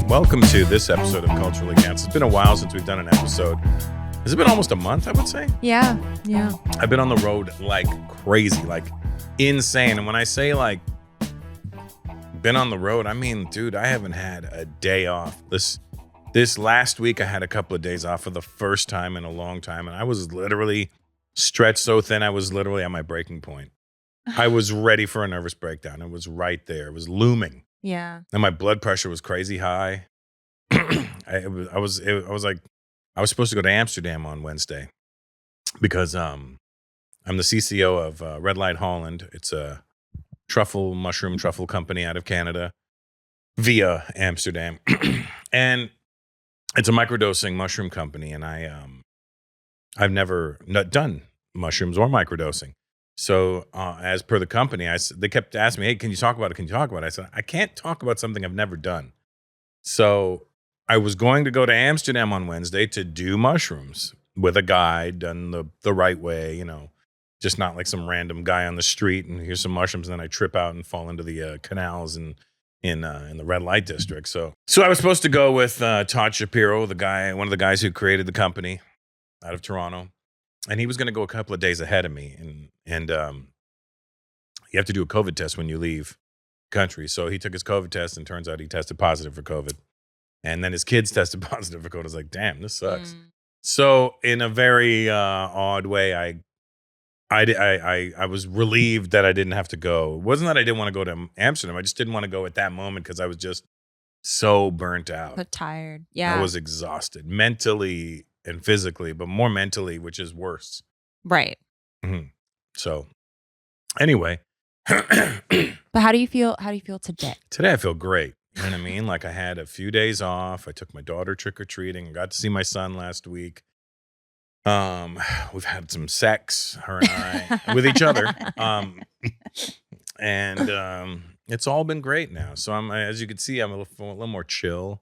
Welcome to this episode of Culturally Cancelled. It's been a while since we've done an episode. Has it been almost a month, I would say? Yeah. I've been on the road like crazy, like insane. And when I say like been on the road, I mean, dude, I haven't had a day off. This last week, I had a couple of days off for the first time in a long time. And I was literally stretched so thin, I was literally at my breaking point. I was ready for a nervous breakdown. It was right there. It was looming. Yeah. And my blood pressure was crazy high. I was supposed to go to Amsterdam on Wednesday because I'm the CCO of Red Light Holland. It's a mushroom truffle company out of Canada via Amsterdam. And it's a microdosing mushroom company. And I've never done mushrooms or microdosing. So as per the company, they kept asking me, hey, can you talk about it? Can you talk about it? I said, I can't talk about something I've never done. So I was going to go to Amsterdam on Wednesday to do mushrooms with a guide done the right way, you know, just not like some random guy on the street and here's some mushrooms and then I trip out and fall into the canals in the red light district. So I was supposed to go with Todd Shapiro, one of the guys who created the company out of Toronto. And he was going to go a couple of days ahead of me. And you have to do a COVID test when you leave the country. So he took his COVID test and turns out he tested positive for COVID. And then his kids tested positive for COVID. I was like, damn, this sucks. So in a very odd way, I was relieved that I didn't have to go. It wasn't that I didn't want to go to Amsterdam. I just didn't want to go at that moment because I was just so burnt out. But tired. Yeah. I was exhausted mentally and physically, but more mentally, which is worse. Right. Mm-hmm. So anyway. But how do you feel today? Today I feel great. You know what I mean? Like I had a few days off. I took my daughter trick-or-treating. I got to see my son last week. We've had some sex, her and I, with each other. And it's all been great now. So as you can see, I'm a little more chill.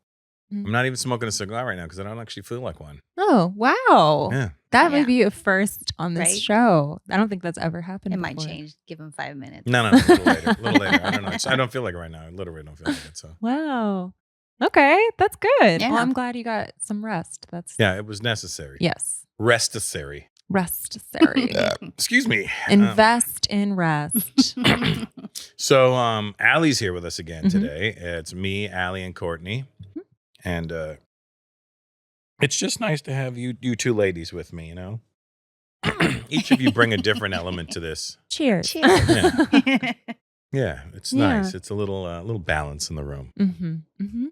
I'm not even smoking a cigar right now because I don't actually feel like one. Oh, wow. Yeah. That might be a first on this Right? show. I don't think that's ever happened It before. might change. Give him 5 minutes. No, a little later. A little later. I don't know. I don't feel like it right now. I literally don't feel like it. So Wow. Okay, that's good. Yeah. Well, I'm glad you got some rest. yeah, it was necessary. Yes. Restessary. Restessary. Excuse me. Invest in rest. So Ali's here with us again Mhm. today. It's me, Ali, and Courtney. And it's just nice to have you two ladies with me, you know? Each of you bring a different element to this. Cheers. Cheers. Yeah, it's Yeah. nice. It's a little balance in the room. Mm-hmm. Mm-hmm.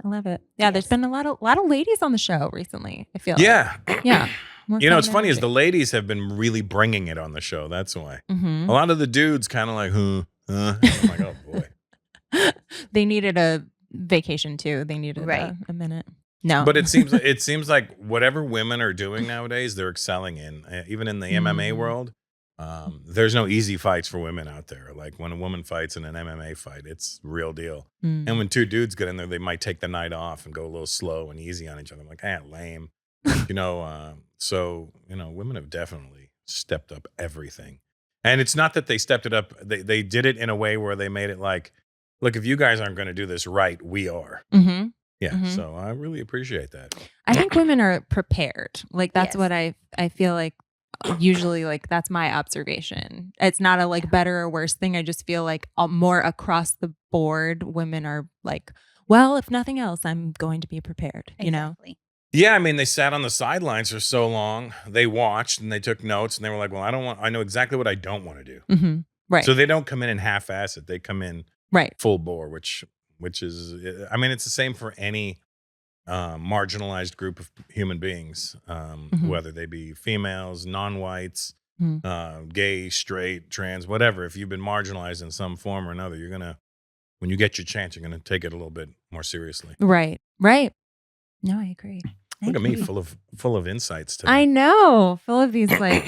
I love it. Yeah, there's been a lot of ladies on the show recently, I feel. Yeah. Yeah. You know, it's funny is the ladies have been really bringing it on the show. That's why. Mm-hmm. A lot of the dudes kind of like, I'm like, oh boy. They needed a vacation too. They needed a minute. No. But it seems like whatever women are doing nowadays, they're excelling in. Even in the MMA world, there's no easy fights for women out there. Like when a woman fights in an MMA fight, it's real deal. And when two dudes get in there, they might take the night off and go a little slow and easy on each other. I'm like, lame. So, women have definitely stepped up everything. And it's not that they stepped it up. They did it in a way where they made it like, look, if you guys aren't going to do this right, we are. Mm-hmm. Yeah. Mm-hmm. So I really appreciate that. I think women are prepared. Like that's Yes. what I feel like usually, like that's my observation. It's not a like better or worse thing. I just feel like more across the board, women are like, well, if nothing else, I'm going to be prepared, you know? Exactly. Yeah, I mean, they sat on the sidelines for so long. They watched and they took notes and they were like, well, I know exactly what I don't want to do. Mm-hmm. Right. So they don't come in and half-ass it. They come in full bore, which is, I mean, it's the same for any marginalized group of human beings, whether they be females, non-whites, gay, straight, trans, whatever. If you've been marginalized in some form or another, you're going to, when you get your chance, you're going to take it a little bit more seriously. Right. No, I agree. Look at me, full of insights today. I know, full of these like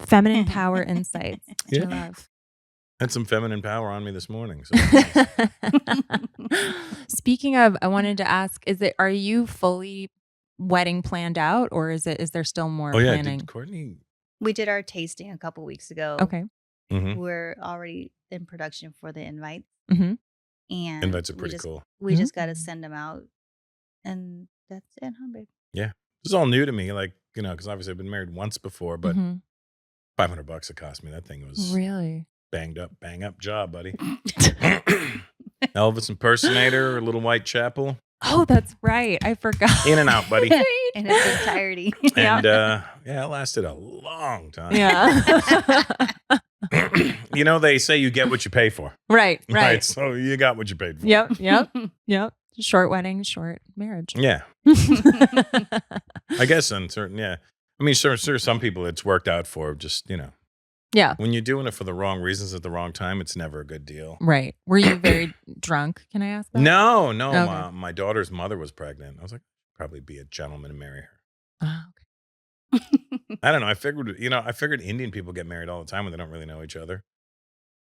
feminine power insights. Which I love. Had some feminine power on me this morning. So. Speaking of, I wanted to ask: are you fully wedding planned out, or is there still more planning? Courtney. We did our tasting a couple weeks ago. Okay. Mm-hmm. We're already in production for the invites, Mm-hmm. and Invites are pretty cool. we just got to send them out, and that's it, huh, babe? Yeah. This is all new to me. Like, because obviously I've been married once before, but Mm-hmm. $500 it cost me. That thing was Really? bang up job, buddy. Elvis impersonator, Little Whitechapel. Oh, that's right. I forgot. In and out, buddy. In its entirety. And it lasted a long time. Yeah. They say you get what you pay for. Right. So you got what you paid for. Yep. Short wedding, short marriage. Yeah. I guess uncertain. Yeah. I mean, sure, some people it's worked out for just, Yeah. when you're doing it for the wrong reasons at the wrong time, it's never a good deal. Right. Were you very drunk? Can I ask that? No. Okay. My daughter's mother was pregnant. I was like, probably be a gentleman and marry her. Oh, okay. I don't know. I figured Indian people get married all the time when they don't really know each other.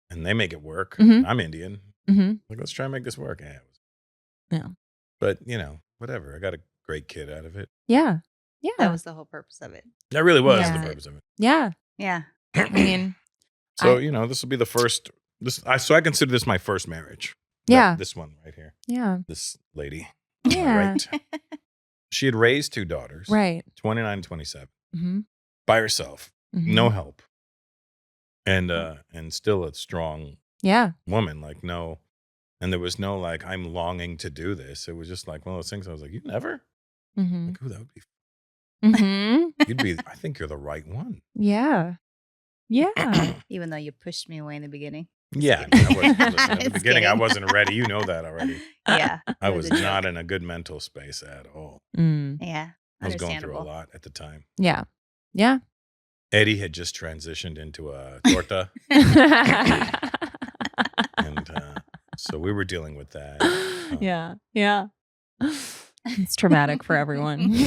And they make it work. Mhm. I'm Indian. Mm-hmm. Like, let's try and make this work. Yeah. But, whatever. I got a great kid out of it. Yeah. Yeah. That was the whole purpose of it. That really was Yeah. the purpose of it. Yeah. Yeah. I mean, So, this will be the first. So I consider this my first marriage. Yeah. This one right here. yeah. This lady. Yeah. Right. She had raised 2 daughters. Right. 29 and 27. Mm-hmm. By herself. Mm-hmm. No help. And still a strong Yeah. woman. Like, no. And there was no, like, I'm longing to do this. It was just like one of those things I was like, you never? Mm-hmm. Like, ooh, that would be. Mm-hmm. I think you're the right one. Yeah. Yeah. Even though you pushed me away in the beginning. Yeah. I mean, I wasn't, listen, at the Just beginning, I kidding. wasn't ready. You know that already. Yeah. I it was a joke. not in a good mental space at all. Mm. Yeah. I was going through a Understandable. lot at the time. Yeah. Yeah. Eddie had just transitioned into a torta. And so we were dealing with that. Yeah. Yeah. It's traumatic for everyone. He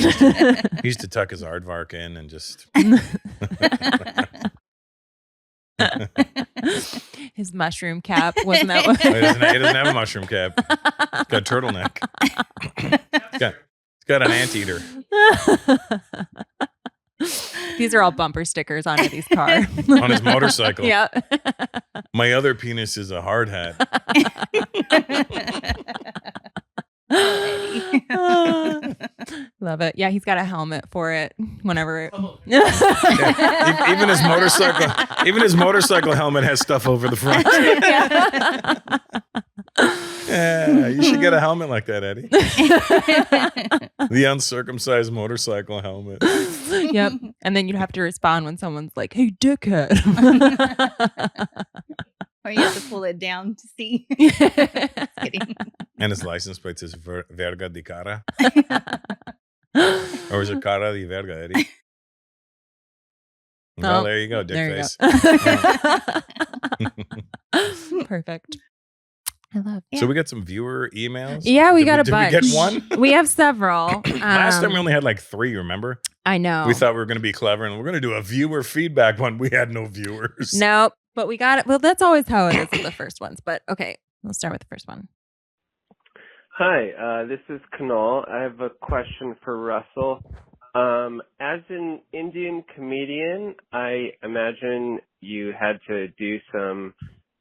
used to tuck his aardvark in and just. His mushroom cap, wasn't that what? He doesn't have a mushroom cap. He's got a turtleneck. He's got an anteater. These are all bumper stickers on Eddie's car. On his motorcycle. Yeah. My other penis is a hard hat. Love it. Yeah, he's got a helmet for it whenever. Yeah. Even his motorcycle helmet has stuff over the front. Yeah, you should get a helmet like that, Eddie. The uncircumcised motorcycle helmet. Yep. And then you'd have to respond when someone's like, "Hey, dickhead." Or you have to pull it down to see. Kidding. And his license plate says Verga di Cara. Or is it Cara di Verga, Eddie? Well, there you go, dick there you face. go. Perfect. I love. So we got some viewer emails. Yeah, we got a did bunch. we get one? We have several. Last time we only had like 3, remember? I know. We thought we were going to be clever and we're going to do a viewer feedback one. We had no viewers. Nope. But we got it. Well, that's always how it is with the first ones. But okay, we'll start with the first one. Hi, this is Kunal. I have a question for Russell. As an Indian comedian, I imagine you had to do some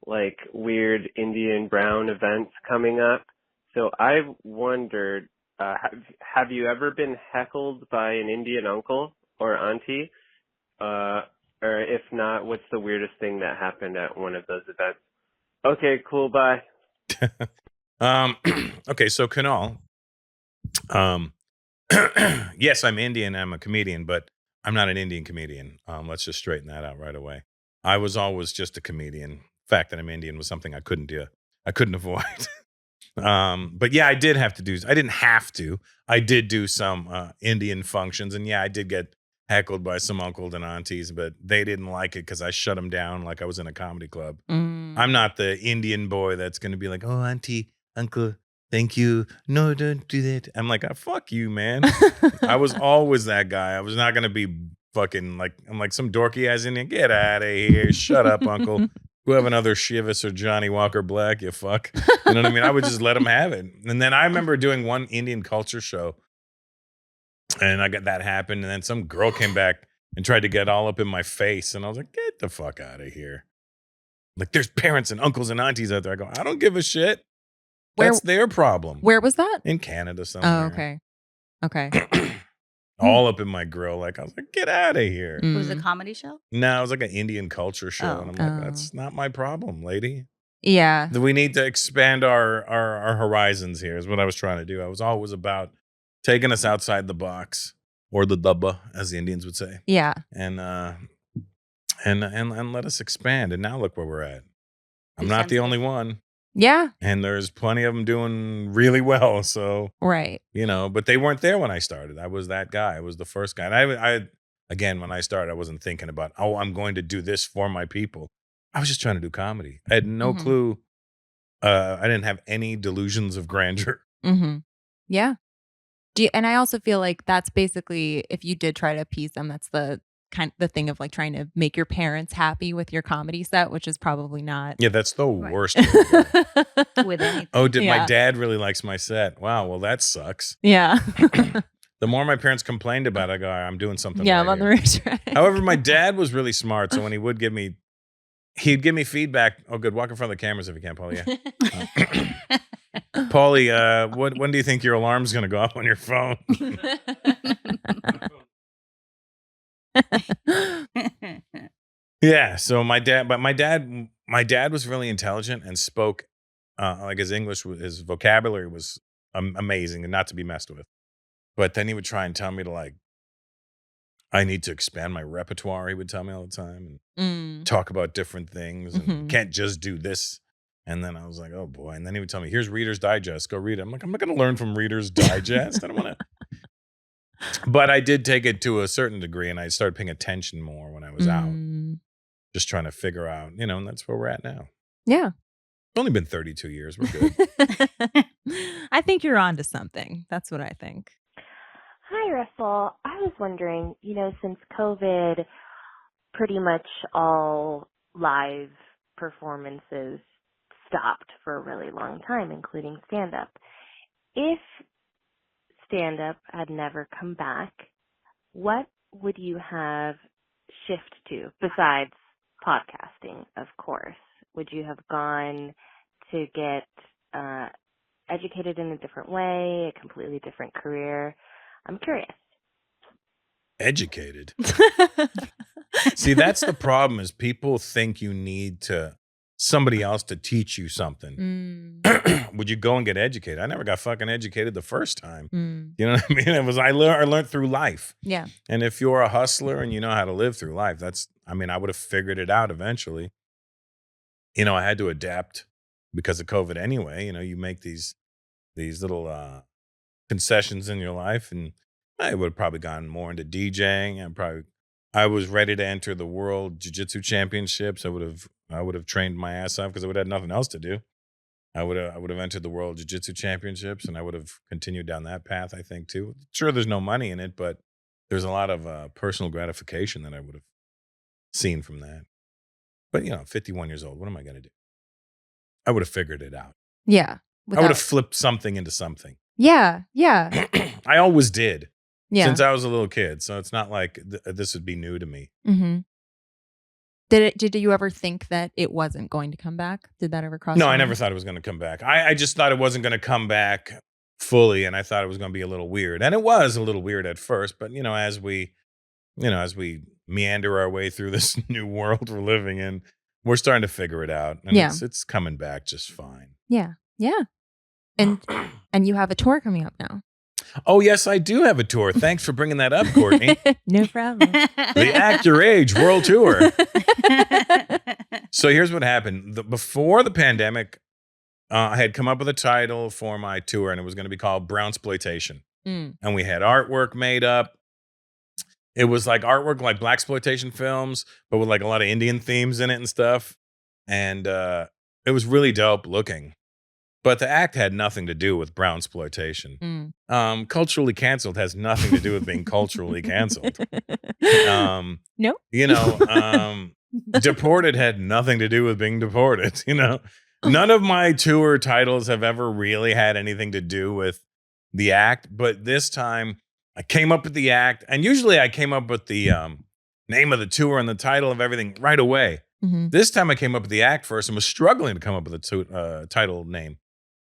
like weird Indian brown events coming up. So I've wondered, have you ever been heckled by an Indian uncle or auntie? Or if not, what's the weirdest thing that happened at one of those events? Okay, cool, bye. Okay, so Kunal, yes, I'm Indian. I'm a comedian, but I'm not an Indian comedian. Let's just straighten that out right away. I was always just a comedian. The fact that I'm Indian was something I couldn't do. I couldn't avoid. But yeah, I did have to do. I didn't have to. I did do some Indian functions, and yeah, I did get heckled by some uncles and aunties, but they didn't like it because I shut them down like I was in a comedy club. I'm not the Indian boy that's going to be like, oh, auntie, uncle, thank you. No, don't do that. I'm like, oh, fuck you, man. I was always that guy. I was not going to be fucking like, I'm like some dorky ass Indian. Get out of here. Shut up, uncle. Go have another Chivas or Johnny Walker Black, you fuck. You know what I mean? I would just let them have it. And then I remember doing one Indian culture show. And I got that happened. And then some girl came back and tried to get all up in my face. And I was like, get the fuck out of here. Like, there's parents and uncles and aunties out there. I go, I don't give a shit. Where- That's their problem. Where was that? In Canada somewhere. Oh, okay. All up in my grill. Like, I was like, get out of here. It was a Mm. comedy show? No, it was like an Indian culture show. Oh. And I'm like, Oh. that's not my problem, lady. Yeah. We need to expand our horizons here is what I was trying to do. I was always about taking us outside the box, or the dubba, as the Indians would say. Yeah. And let us expand. And now look where we're at. I'm Makes not sense. the only one. Yeah. And there's plenty of them doing really well. So, Right. but they weren't there when I started. I was that guy. I was the first guy. And I again, when I started, I wasn't thinking about, I'm going to do this for my people. I was just trying to do comedy. I had no Mhm. clue. I didn't have any delusions of grandeur. Mm-hmm. Yeah. And I also feel like that's basically, if you did try to appease them, that's the thing of like trying to make your parents happy with your comedy set, which is probably not. Yeah, that's the Right. worst. way to go. With anything. Oh, my Yeah. dad really likes my set. Wow, well, that sucks. Yeah. The more my parents complained about it, I go, I'm doing something Yeah, right I'm on the here. right track. However, my dad was really smart. So when he'd give me feedback. Oh, good. Walk in front of the cameras if you can, Paulie. Yeah. Paulie, when do you think your alarm's going to go off on your phone? Yeah. So my dad was really intelligent and spoke like his English, his vocabulary was amazing and not to be messed with. But then he would try and tell me to I need to expand my repertoire. He would tell me all the time and talk about different things and Mhm. can't just do this. And then I was like, oh boy. And then he would tell me, here's Reader's Digest. Go read it. I'm like, I'm not going to learn from Reader's Digest. I don't want to. But I did take it to a certain degree, and I started paying attention more when I was out, just trying to figure out, and that's where we're at now. Yeah. It's only been 32 years. We're good. I think you're onto something. That's what I think. Hi, Russell. I was wondering, since COVID, pretty much all live performances stopped for a really long time, including stand-up. If stand-up had never come back, what would you have shift to besides podcasting, of course? Would you have gone to get educated in a different way, a completely different career? I'm curious. Educated. See, that's the problem is people think you need somebody else to teach you something. Would you go and get educated? I never got fucking educated the first time. You know what I mean? I learned through life. Yeah. And if you're a hustler and you know how to live through life, I would have figured it out eventually. I had to adapt because of COVID anyway. You make these little concessions in your life, and I would have probably gone more into DJing. I was ready to enter the World Jiu-Jitsu Championships. I would have trained my ass off because I would have had nothing else to do. I would have entered the World Jiu-Jitsu Championships, and I would have continued down that path, I think, too. Sure, there's no money in it, but there's a lot of personal gratification that I would have seen from that. But, 51 years old, what am I going to do? I would have figured it out. Yeah. I would have flipped something into something. Yeah. Yeah. I always did. Yeah. Since I was a little kid. So it's not like this would be new to me. Mm-hmm. Did you ever think that it wasn't going to come back? Did that ever cross No, your I never mind? thought it was going to come back. I just thought it wasn't going to come back fully, and I thought it was going to be a little weird. And it was a little weird at first, but as we meander our way through this new world we're living in, we're starting to figure it out. And Yeah. it's coming back just fine. Yeah. Yeah. And you have a tour coming up now. Oh, yes, I do have a tour. Thanks for bringing that up, Courtney. No problem. The Act Your Age World Tour. So here's what happened. Before the pandemic, I had come up with a title for my tour, and it was going to be called Brownsploitation. And we had artwork made up. It was like artwork like blaxploitation films, but with like a lot of Indian themes in it and stuff. And it was really dope looking. But the act had nothing to do with brownsploitation. Culturally canceled has nothing to do with being culturally canceled. No. Deported had nothing to do with being deported. None of my tour titles have ever really had anything to do with the act. But this time I came up with the act. And usually I came up with the name of the tour and the title of everything right away. Mhm. This time I came up with the act first and was struggling to come up with a title name.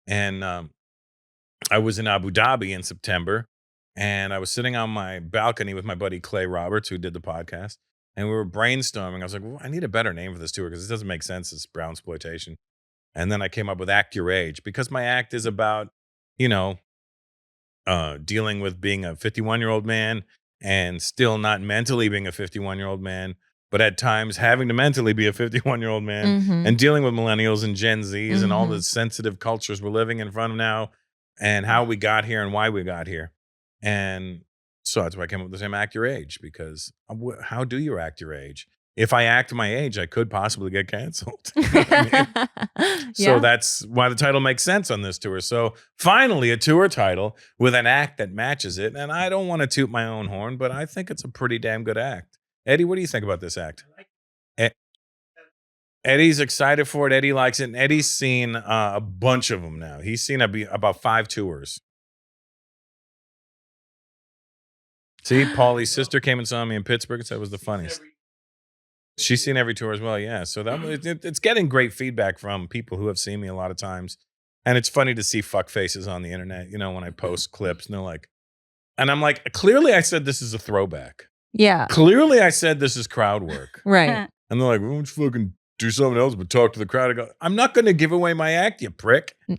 And I was in Abu Dhabi in September, and I was sitting on my balcony with my buddy Clay Roberts, who did the podcast, and we were brainstorming. I was like, well, I need a better name for this tour because this doesn't make sense. It's brown exploitation. And then I came up with Act Your Age because my act is about, you know, dealing with being a 51-year-old man and still not mentally being a 51-year-old man, but at times having to mentally be a 51-year-old man Mhm. and dealing with millennials and Gen Zs and all Mhm. the sensitive cultures we're living in front of now and how we got here and why we got here. And so that's why I came up with the same Act Your Age, because how do you act your age? If I act my age, I could possibly get canceled. You know what I mean? So Yeah. that's why the title makes sense on this tour. So finally, a tour title with an act that matches it. And I don't want to toot my own horn, but I think it's a pretty damn good act. Eddie, what do you think about this act? Eddie's excited for it. Eddie likes it. And Eddie's seen a bunch of them now. He's seen about 5 tours. See, Paulie's sister came and saw me in Pittsburgh and said it was the funniest. She's seen every tour as well, yeah. So it's getting great feedback from people who have seen me a lot of times. And it's funny to see fuck faces on the internet, you know, when I post clips and they're like, and I'm like, clearly I said this is a throwback. Yeah. Clearly I said this is crowd work. Right. And they're like, why don't you fucking do something else but talk to the crowd? I go, I'm not going to give away my act, you prick. You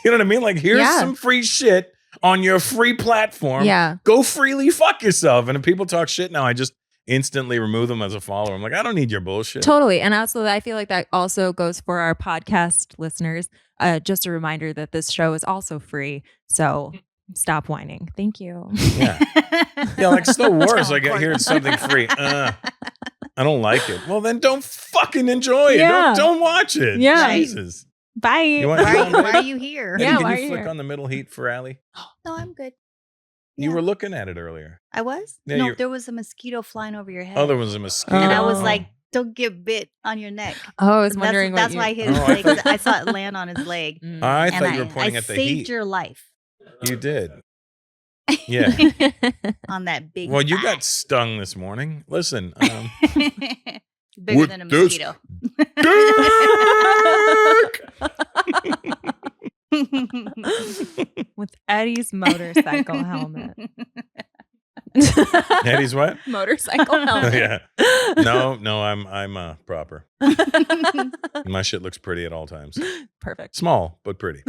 know what I mean? Like, here's some free shit on your free platform. Yeah. Go freely fuck yourself. And if people talk shit now, I just instantly remove them as a follower. I'm like, I don't need your bullshit. Totally. And also, I feel like that also goes for our podcast listeners. Just a reminder that this show is also free. So stop whining. Thank you. Yeah. Yeah, like it's the worst. Like, here's something free. I don't like it. Well, then don't fucking enjoy it. Yeah. Don't watch it. Yeah. Jesus. Bye. You want Why are you here? Eddie, Yeah, can why you are you flick here? on the middle heat for Allie? No, I'm good. You Yeah. were looking at it earlier. I was? Yeah, no, you're- there was a mosquito flying over your head. Oh, there was a mosquito. And I was Oh. like, don't get bit on your neck. Oh, I was And wondering that's what why I you... hit his Oh, I leg. 'Cause thought- I saw it land on his leg. I And thought you were pointing I at the saved heat. your life You did. Yeah. on that big Well, you thigh. got stung this morning. Listen. Bigger With than a this mosquito. With Eddie's motorcycle helmet. Eddie's what? Motorcycle helmet. Yeah. No, I'm proper. My shit looks pretty at all times. Perfect. Small, but pretty.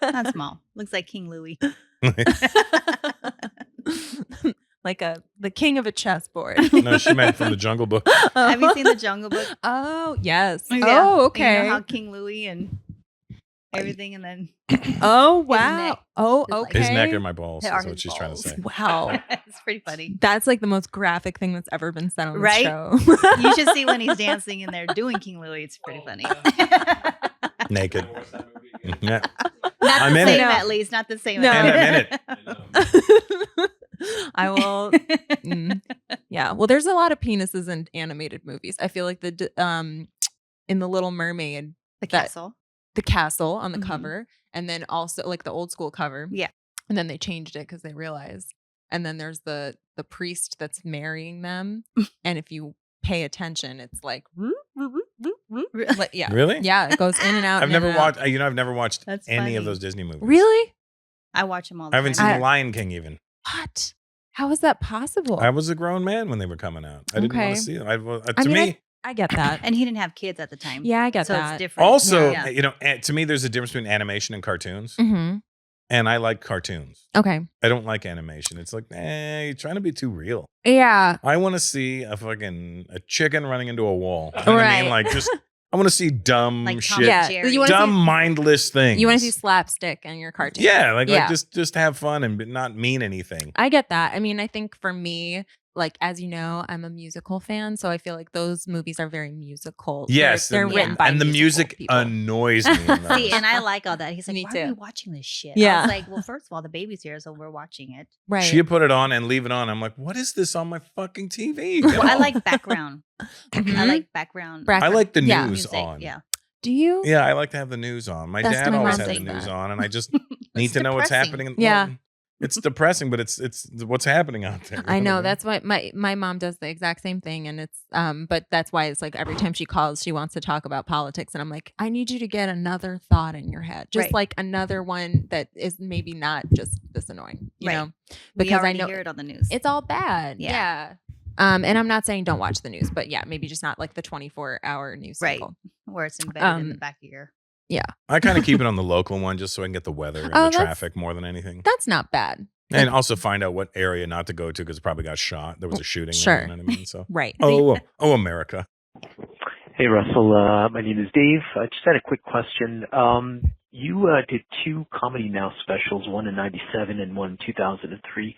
Not small. Looks like King Louis. Like the king of a chessboard. No, she meant from the Jungle Book. Have you seen the Jungle Book? Oh, yes. Yeah. Oh, You okay. know how King Louis and everything, and then Oh, wow. neck Oh, is like- okay. His neck are my balls. They Is are what his she's trying to balls. say. Wow. it's pretty funny. That's like the most graphic thing that's ever been said on Right? the show. You should see when he's dancing and they're doing King Louis. It's pretty funny. Naked. Yeah. Not I'm the in same, it. at least. Not the same. No. And I'm in it. I will. Yeah. Well, there's a lot of penises in animated movies. I feel like in the Little Mermaid, The that- castle. the castle on the Mhm. cover, and then also like the old school cover. Yeah. And then they changed it because they realized. And then there's the priest that's marrying them, and if you pay attention, it's like, like, yeah, Really? yeah, it goes in and out. I've in never and out. watched. I've never watched That's any of funny. those Disney movies. Really? I watch them all the I haven't time. seen The Lion King even. What? How is that possible? I was a grown man when they were coming out. I didn't want Okay. to see them. I To mean, me, I get that. And he didn't have kids at the time. Yeah, I get so that. it's different. also, Yeah. you know, to me, there's a difference between animation and cartoons, Mm-hmm. and I like cartoons. Okay. I don't like animation. It's like, you're trying to be too real. Yeah. I want to see a chicken running into a wall. You know what I mean? Right. Like, just I want to see dumb Like Tom shit, and Yeah. Jerry. You wanna dumb, see- mindless things. You want to see slapstick in your cartoon? Yeah, like Yeah. just have fun and not mean anything. I get that. I mean, I think for me, like, as you know, I'm a musical fan, so I feel like those movies are very musical. Yes, they're and, written by and the musical music people. annoys me. in those. See, and I like all that. He's like, Me why too. are we watching this shit? Yeah. I was like, well, first of all, the baby's here, so we're watching it. right. She put it on and leave it on. I'm like, what is this on my fucking TV? Well, I Get off. like background. Mhm. I like background Back- I like the Yeah. news music. on. Yeah. Do you? Yeah, I like to have the news on. My That's dad my always mom's had the like news that. on, and I just need It's to know what's depressing. happening. Yeah. Well, It's depressing, but it's what's happening out there. I know. That's why my mom does the exact same thing, and it's but that's why it's like every time she calls, she wants to talk about politics, and I'm like, I need you to get another thought in your head, just Right. like another one that is maybe not just this annoying, you Right. know, We because I already know hear it on the news. it's all bad. Yeah. Yeah. And I'm not saying don't watch the news, but yeah, maybe just not like the 24-hour news Right. cycle. Where it's embedded in the back of your. I kind of keep it on the local one just so I can get the weather and Oh, the that's- traffic more than anything. That's not bad. And also find out what area not to go to because it probably got shot. There was a shooting. Sure. There, you know what I mean? So, Right. oh, America. Hey, Russell. My name is Dave. I just had a quick question. You did 2 Comedy Now specials, one in 97 and one in 2003.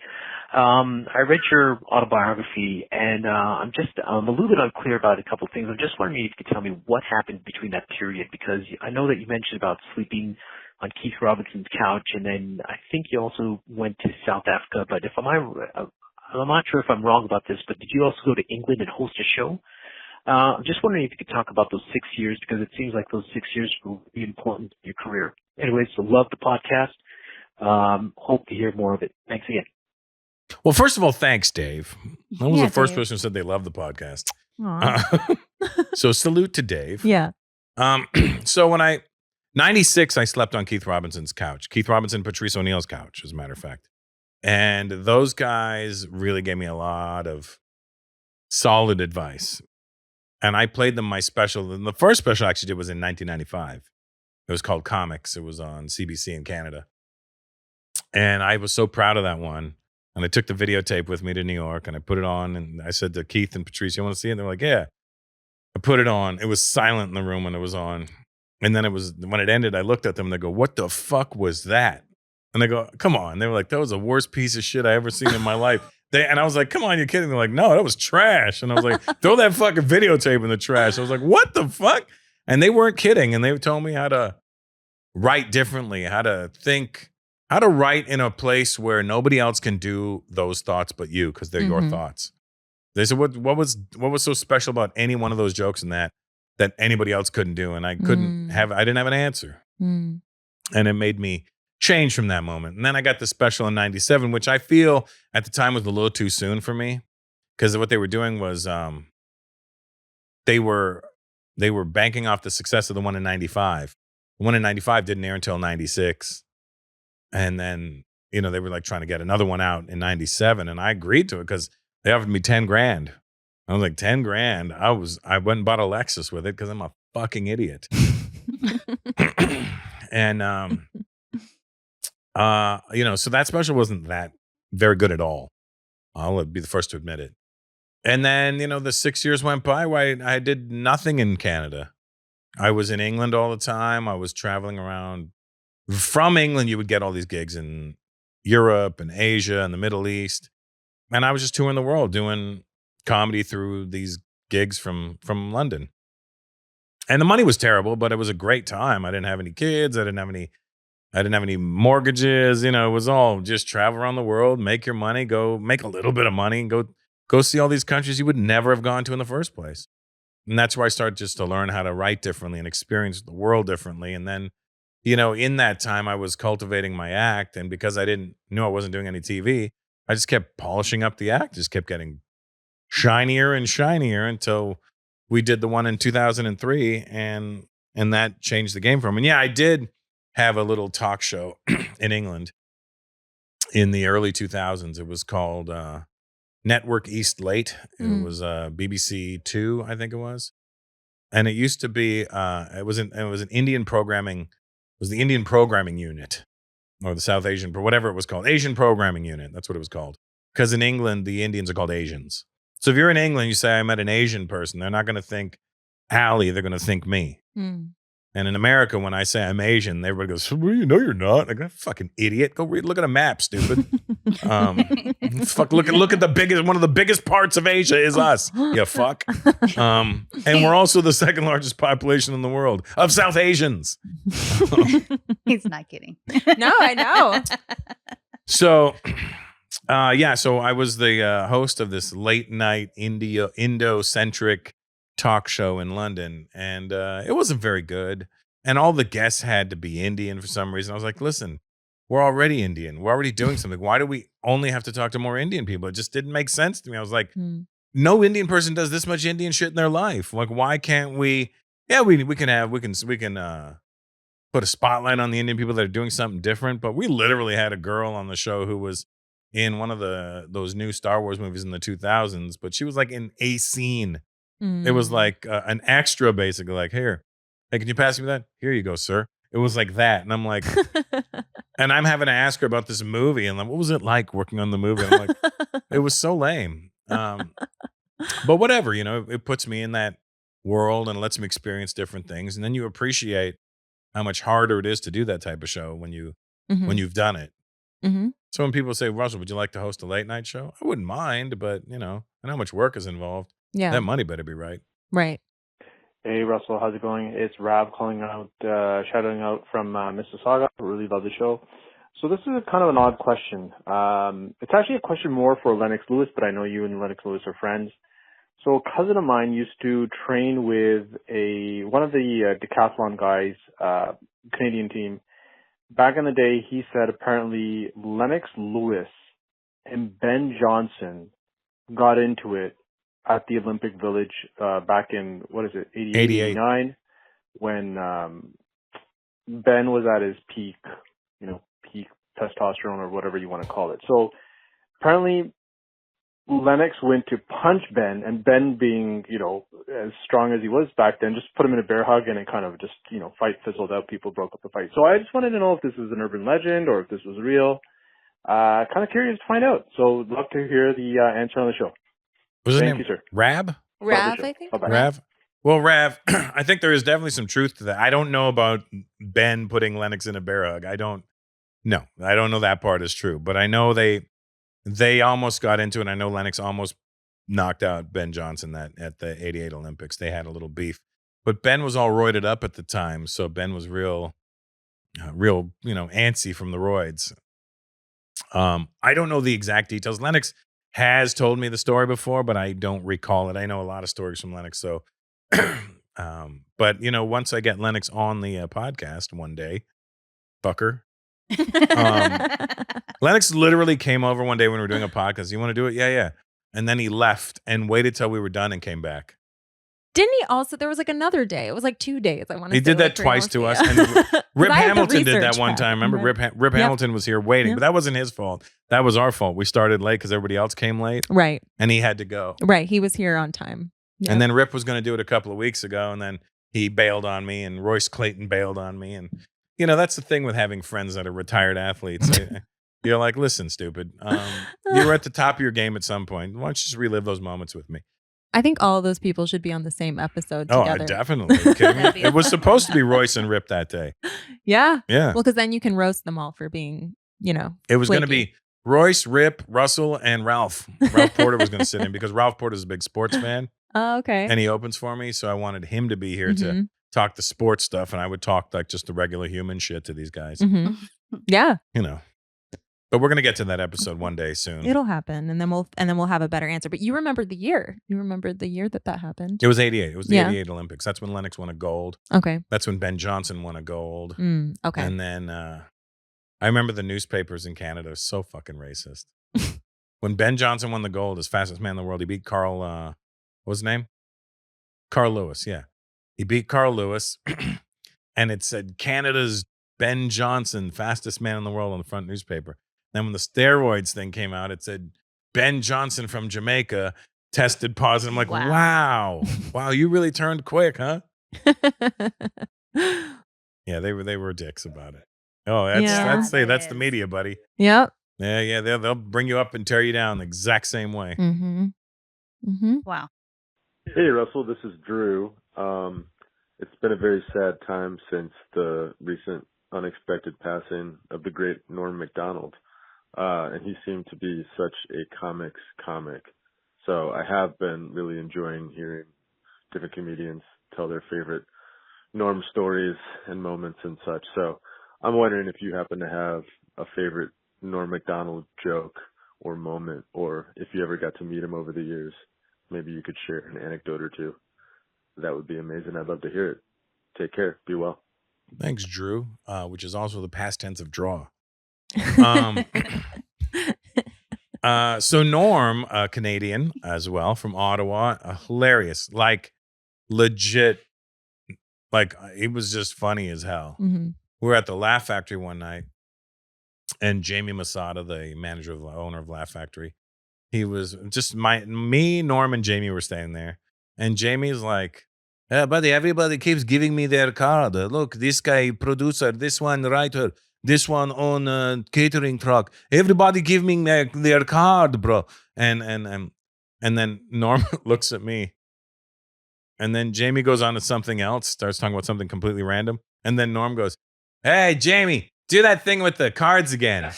I read your autobiography, and I'm a little bit unclear about a couple of things. I'm just wondering if you could tell me what happened between that period, because I know that you mentioned about sleeping on Keith Robinson's couch, and then I think you also went to South Africa. But I'm not sure if I'm wrong about this, but did you also go to England and host a show? I'm just wondering if you could talk about those 6 years, because it seems like those 6 years will be important in your career. Anyways, so love the podcast. Hope to hear more of it. Thanks again. Well, first of all, thanks, Dave. I was Yeah, the first Dave. person who said they love the podcast. Aw. So salute to Dave. Yeah. So when 96, I slept on Keith Robinson's couch. Keith Robinson, Patrice O'Neal's couch, as a matter of fact. And those guys really gave me a lot of solid advice. And I played them my special. And the first special I actually did was in 1995. It was called Comics. It was on CBC in Canada. And I was so proud of that one. And I took the videotape with me to New York and I put it on. And I said to Keith and Patrice, you want to see it? And they're like, yeah. I put it on. It was silent in the room when it was on. And then when it ended, I looked at them and they go, what the fuck was that? And they go, come on. They were like, that was the worst piece of shit I ever seen in my life. And I was like, come on, you're kidding. They're like, no, that was trash. And I was like, throw that fucking videotape in the trash. I was like, what the fuck? And they weren't kidding. And they told me how to write differently, how to think, how to write in a place where nobody else can do those thoughts but you, because they're your thoughts. They said, what was so special about any one of those jokes in that anybody else couldn't do? And I didn't have an answer. And it made me change from that moment. And then I got the special in 97, which I feel at the time was a little too soon for me, because what they were doing was they were banking off the success of the one in 95. The one in 95 didn't air until 96. And then, they were like trying to get another one out in 97. And I agreed to it because they offered me 10 grand. I was like, 10 grand. I went and bought a Lexus with it because I'm a fucking idiot. And, so that special wasn't that very good at all. I'll be the first to admit it. And then, the 6 years went by where I did nothing in Canada. I was in England all the time. I was traveling around. From England, you would get all these gigs in Europe and Asia and the Middle East. And I was just touring the world doing comedy through these gigs from London. And the money was terrible, but it was a great time. I didn't have any kids. I didn't have any mortgages. It was all just travel around the world, make your money, go make a little bit of money, and go see all these countries you would never have gone to in the first place. And that's where I started just to learn how to write differently and experience the world differently. And then, in that time, I was cultivating my act. And because I knew I wasn't doing any TV, I just kept polishing up the act, just kept getting shinier and shinier until we did the one in 2003. And that changed the game for me. And yeah, I did have a little talk show in England in the early 2000s. It was called Network East Late. It was BBC Two, I think it was. And it used to be it was an Indian programming. It was the Indian Programming Unit, or the South Asian, whatever it was called, Asian Programming Unit. That's what it was called. Because in England, the Indians are called Asians. So if you're in England, you say I met an Asian person, they're not going to think Ali. They're going to think me. And in America, when I say I'm Asian, everybody goes, well, you're not. I go, fucking idiot. Go look at a map, stupid. Look at the biggest, one of the biggest parts of Asia is us. You fuck. And we're also the second largest population in the world of South Asians. He's not kidding. No, I know. So, so I was the host of this late night Indo-centric talk show in London, and it wasn't very good. And all the guests had to be Indian for some reason. I was like, listen, we're already Indian. We're already doing something. Why do we only have to talk to more Indian people? It just didn't make sense to me. I was like, no Indian person does this much Indian shit in their life. Like, why can't we? Yeah, we can put a spotlight on the Indian people that are doing something different. But we literally had a girl on the show who was in one of those new Star Wars movies in the 2000s, but she was like in a scene. It was like an extra, basically. Like, here, hey, can you pass me that? Here you go, sir. It was like that, and I'm like, and I'm having to ask her about this movie, and like, what was it like working on the movie? And I'm like, it was so lame. But whatever, it puts me in that world and lets me experience different things, and then you appreciate how much harder it is to do that type of show when you've done it. So when people say, Russell, would you like to host a late night show? I wouldn't mind, but I know how much work is involved. Yeah. That money better be right. Right. Hey, Russell, how's it going? It's Rav calling out, shouting out from Mississauga. Really love the show. So this is kind of an odd question. It's actually a question more for Lennox Lewis, but I know you and Lennox Lewis are friends. So a cousin of mine used to train with one of the decathlon guys, Canadian team. Back in the day, he said apparently Lennox Lewis and Ben Johnson got into it at the Olympic Village back in, 88, 89, when Ben was at his peak testosterone or whatever you want to call it. So apparently Lennox went to punch Ben, and Ben being, as strong as he was back then, just put him in a bear hug, and it kind of just, fight fizzled out. People broke up the fight. So I just wanted to know if this is an urban legend or if this was real. Kind of curious to find out. So love to hear the answer on the show. Thank you, sir. Rav, I think. Bye-bye. Rav. Well, Rav, I think there is definitely some truth to that. I don't know about Ben putting Lennox in a bear hug. I don't know that part is true, but I know they almost got into it. I know Lennox almost knocked out Ben Johnson at the 88 Olympics. They had a little beef, but Ben was all roided up at the time. So Ben was real, antsy from the roids. I don't know the exact details. Lennox has told me the story before, but I don't recall it. I know a lot of stories from Lennox. So, but once I get Lennox on the podcast one day, fucker. Lennox literally came over one day when we were doing a podcast. You want to do it? Yeah. And then he left and waited till we were done and came back. Didn't he also? There was like another day. It was like 2 days. I want to. He did that twice to us. And Rip Hamilton did that one time. Remember, Rip Hamilton was here waiting, but that wasn't his fault. That was our fault. We started late because everybody else came late. Right. And he had to go. Right. He was here on time. Yep. And then Rip was going to do it a couple of weeks ago, and then he bailed on me, and Royce Clayton bailed on me, and that's the thing with having friends that are retired athletes. You're like, listen, stupid. You were at the top of your game at some point. Why don't you just relive those moments with me? I think all of those people should be on the same episode together. Oh, definitely. Are you kidding me? It was supposed to be Royce and Rip that day. Yeah. Yeah. Well, because then you can roast them all for being, It was going to be Royce, Rip, Russell, and Ralph. Ralph Porter was going to sit in because Ralph Porter is a big sports fan. Oh, okay. And he opens for me. So I wanted him to be here to talk the sports stuff. And I would talk like just the regular human shit to these guys. Yeah. But we're going to get to that episode one day soon. It'll happen. And then we'll have a better answer. But you remember the year. You remember the year that happened. It was 88. It was the 88 Olympics. That's when Lennox won a gold. Okay. That's when Ben Johnson won a gold. Okay. And then I remember the newspapers in Canada are so fucking racist. When Ben Johnson won the gold as fastest man in the world, he beat Carl, what was his name? Carl Lewis, yeah. He beat Carl Lewis. And it said Canada's Ben Johnson, fastest man in the world on the front newspaper. Then when the steroids thing came out, it said Ben Johnson from Jamaica tested positive. I'm like, wow, you really turned quick, huh? Yeah, they were dicks about it. Oh, that's the media, buddy. Yep. Yeah, they'll bring you up and tear you down the exact same way. Wow. Hey, Russell, this is Drew. It's been a very sad time since the recent unexpected passing of the great Norm Macdonald. And he seemed to be such a comics comic. So I have been really enjoying hearing different comedians tell their favorite Norm stories and moments and such. So I'm wondering if you happen to have a favorite Norm Macdonald joke or moment, or if you ever got to meet him over the years, maybe you could share an anecdote or two. That would be amazing. I'd love to hear it. Take care. Be well. Thanks, Drew, which is also the past tense of draw. Um, so Norm, Canadian as well from Ottawa, hilarious, like legit, like it was just funny as hell. Mhm. We were at the Laugh Factory one night, and Jamie Masada, the owner of Laugh Factory, he was just me, Norm, and Jamie were staying there, and Jamie's like, "Yeah, buddy, everybody keeps giving me their card. Look, this guy producer, this one writer, this one on catering truck. Everybody give me their card, bro." And then Norm looks at me, and then Jamie goes on to something else, starts talking about something completely random, and then Norm goes, "Hey, Jamie, do that thing with the cards again."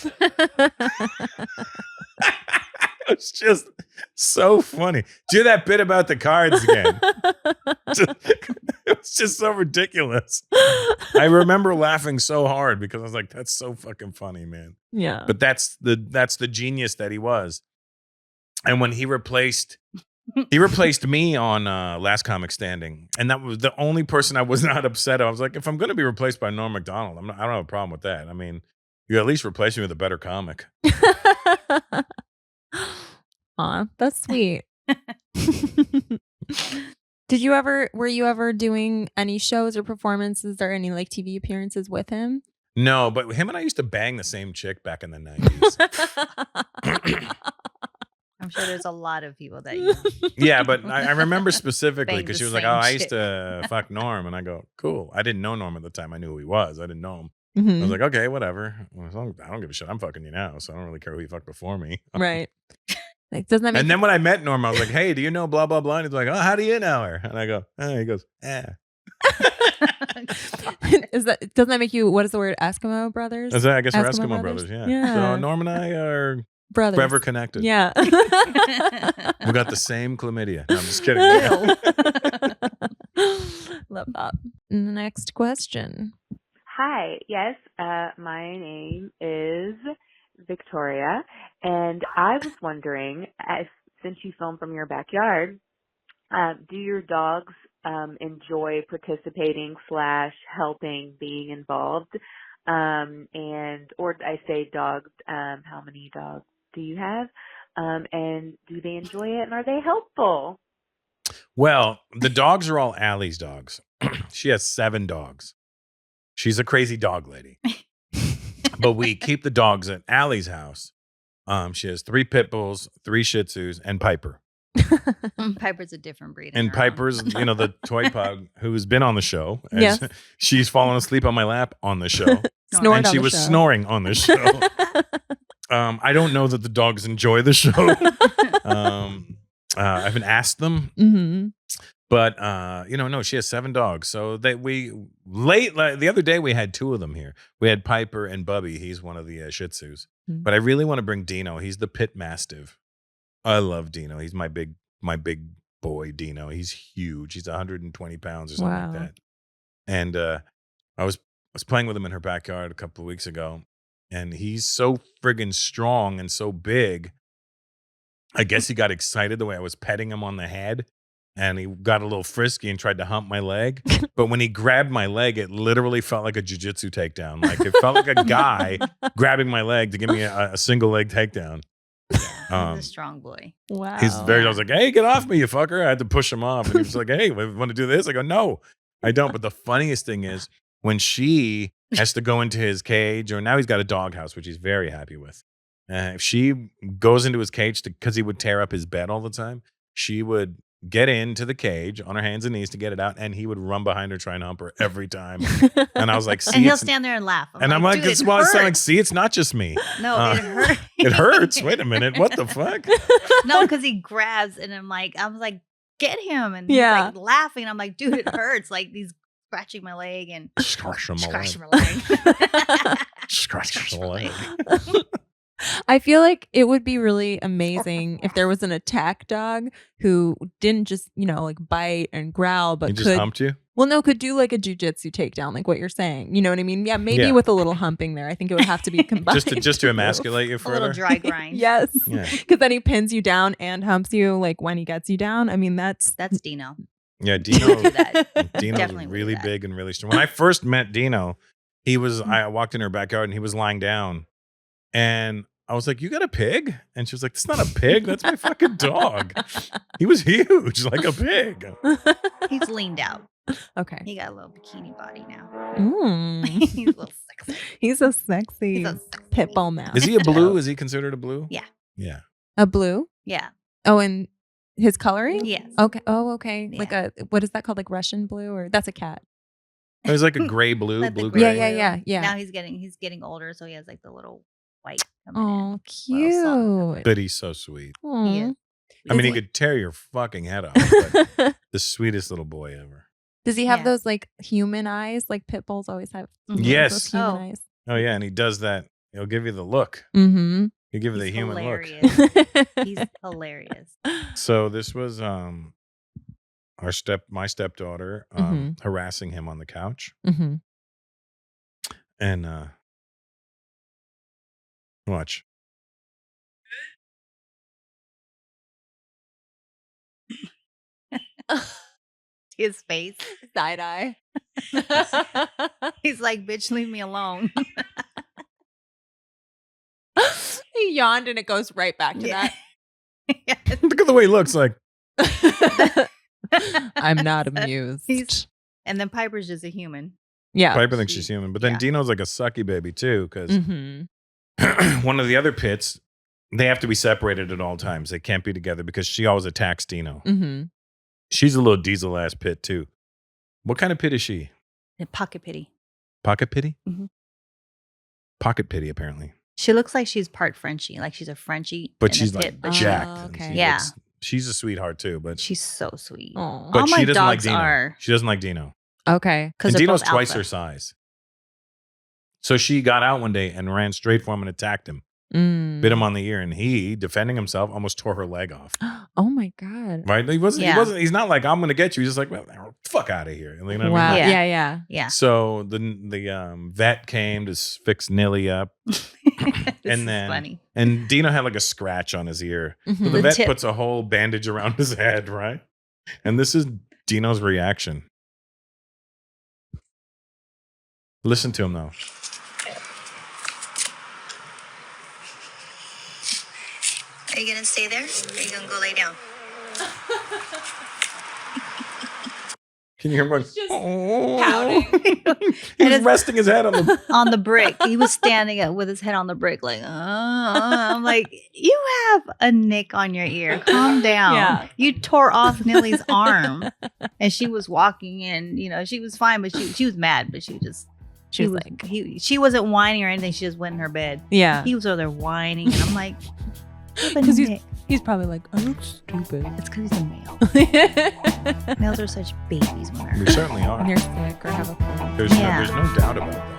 It's just so funny. Do that bit about the cards again. It's just so ridiculous. I remember laughing so hard because I was like, "That's so fucking funny, man." Yeah. But that's the genius that he was. And when he replaced me on Last Comic Standing, and that was the only person I was not upset. I was like, if I'm going to be replaced by Norm Macdonald, I don't have a problem with that. I mean, you at least replace me with a better comic. Aw, that's sweet. Were you ever doing any shows or performances or any like TV appearances with him? No, but him and I used to bang the same chick back in the 90s. I'm sure there's a lot of people that you Yeah, but I remember specifically Bang because the she was like, same "Oh, I used chick." to fuck Norm," and I go, "Cool." I didn't know Norm at the time. I knew who he was. I didn't know him. I Mhm. was like, "Okay, whatever. Well, I don't give a shit. I'm fucking you now, so I don't really care who you fucked before me." Right. Like, doesn't that make And then when I met Norm, I was like, "Hey, do you know blah blah blah?" And he's like, "Oh, how do you know her?" And I go, "He goes, eh." doesn't that make you, what is the word, Eskimo brothers? I guess we're Eskimo brothers. Yeah. So Norm and I are brothers. forever connected. Yeah. We got the same chlamydia. No, I'm just kidding. Love that. Next question. Hi, yes, my name is Victoria, and I was wondering, since you film from your backyard, do your dogs enjoy participating / helping, being involved? Or I say dogs, how many dogs do you have? And do they enjoy it, and are they helpful? Well, the dogs are all Allie's dogs. She has 7 dogs. She's a crazy dog lady. But we keep the dogs at Allie's house. She has 3 pit bulls, 3 Shih Tzus, and Piper. Piper's a different breed. And Piper's, the toy pug who's been on the show. And Yes. She's fallen asleep on my lap on the show. Snoring And on she the was show. snoring on the show. I don't know that the dogs enjoy the show. I haven't asked them. Mm-hmm. But no, she has 7 dogs. So the other day we had 2 of them here. We had Piper and Bubby. He's one of the Shih Tzus. Mm. But I really want to bring Dino. He's the pit mastiff. I love Dino. He's my big boy, Dino. He's huge. He's 120 pounds or something Wow. like that. And I was playing with him in her backyard a couple of weeks ago, and he's so friggin' strong and so big. I guess he got excited the way I was petting him on the head, and he got a little frisky and tried to hump my leg. But when he grabbed my leg, it literally felt like a jiu-jitsu takedown. Like it felt like a guy grabbing my leg to give me a single leg takedown. He's a strong boy. Wow. I was like, "Hey, get off me, you fucker." I had to push him off. And he was like, "Hey, want to do this?" I go, "No, I don't." But the funniest thing is when she has to go into his cage, or now he's got a doghouse, which he's very happy with. If she goes into his cage because he would tear up his bed all the time, she would get into the cage on her hands and knees to get it out, and he would run behind her trying to hump her every time. And I was like, "See," And he'll stand there and laugh. I'm like, "Dude, "This is it why it's like, hurts." see, it's not just me. No, it hurts. It hurts. Wait a minute, what the fuck?" No, because he grabs, and I was like, "Get him!" And Yeah. he's like laughing. I'm like, "Dude, it hurts." Like he's scratching my leg and Scratch my scratching leg. my leg. Scratch my leg. I feel like it would be really amazing if there was an attack dog who didn't just, like bite and growl, but He just humped you? could do like a jujitsu takedown, like what you're saying. You know what I mean? Yeah, maybe Yeah. with a little humping there. I think it would have to be combined. Just to emasculate you A further? little dry grind. Yes. Yeah. Because then he pins you down and humps you like when he gets you down. I mean, that's That's Dino. Yeah, Do Dino. that. Dino's Definitely would do really that. big and really strong. When I first met Dino, I walked in her backyard and he was lying down And I was like, "You got a pig?" And she was like, "That's not a pig. That's my fucking dog. He was huge, like a pig." He's leaned out. Okay. He got a little bikini body now. He's He's a little sexy. He's a sexy He's a sexy pit bull now. Is he a blue? Is he considered a blue? Yeah. Yeah. A blue? Yeah. Oh, and his coloring? Yes. Okay. Oh, okay. Yeah. Like what is that called? Like Russian blue, or that's a cat? It was like a gray blue, Like the blue gray gray. Yeah. Now he's getting older, so he has like the little white coming Oh, Little cute. But he's so sweet. in. He is. I mean, he Is could tear your fucking head off. But the sweetest little boy ever. Does he have Yeah. those like human eyes? Like pit bulls always have. Mhm. Yes. Those human Oh. eyes. Oh yeah, and he does that. He'll give you the look. Mm-hmm. He'll give you the He's human hilarious. look. He's hilarious. So this was my stepdaughter harassing him on the couch. Mm-hmm. And watch. His face. Side eye. He's like, bitch, leave me alone. He yawned and it goes right back to Yeah. Look at the way he looks like. that. I'm not amused. And then Piper's just a human. Yeah. Piper thinks she's human. But then Yeah. Dino's like a sucky baby too, because Mm-hmm. one of the other pits, they have to be separated at all times. They can't be together because she always attacks Dino. Mm-hmm. She's a little diesel ass pit too. What kind of pit is she? A pocket pity. Pocket pity? Mhm. Pocket pity, apparently. She looks like she's part Frenchie. Like she's a Frenchie. But in she's a like pit, but jacked. Oh, and okay. she Yeah. looks- she's a sweetheart too, but she's so sweet. Oh. All but my she doesn't like dogs Dino. are. She doesn't like Dino. Okay. Because And Dino's twice her size. So she got out one day and ran straight for him and attacked him, bit him on the ear, and he, defending himself, almost tore her leg off. Oh my God. Right? He wasn't. Yeah. He's not like, I'm gonna get you. He's just like, well, fuck out of here. You know what I mean? Wow. Yeah. Yeah. Yeah. So the vet came to fix Nilly up, This and is then funny. and Dino had like a scratch on his ear. So Mhm. the The vet tip. puts a whole bandage around his head, right? And this is Dino's reaction. Listen to him though. Are you gonna stay there? Or are you gonna go lay down? Can you hear him going? "Oh." pouting. He was it's- resting his head on the. On the brick. He was standing up with his head on the brick, like, I'm like, you have a nick on your ear. Calm down. Yeah. You tore off Nilly's arm. And she was walking in, she was fine, but she was mad, but she was like, she wasn't whining or anything. She just went in her bed. yeah. He was over there whining, and I'm like, Because because he's probably like, I look stupid. it's because he's a male. Males are such babies when We they're certainly are. When you're sick or have a cold. There's Yeah. no doubt about that.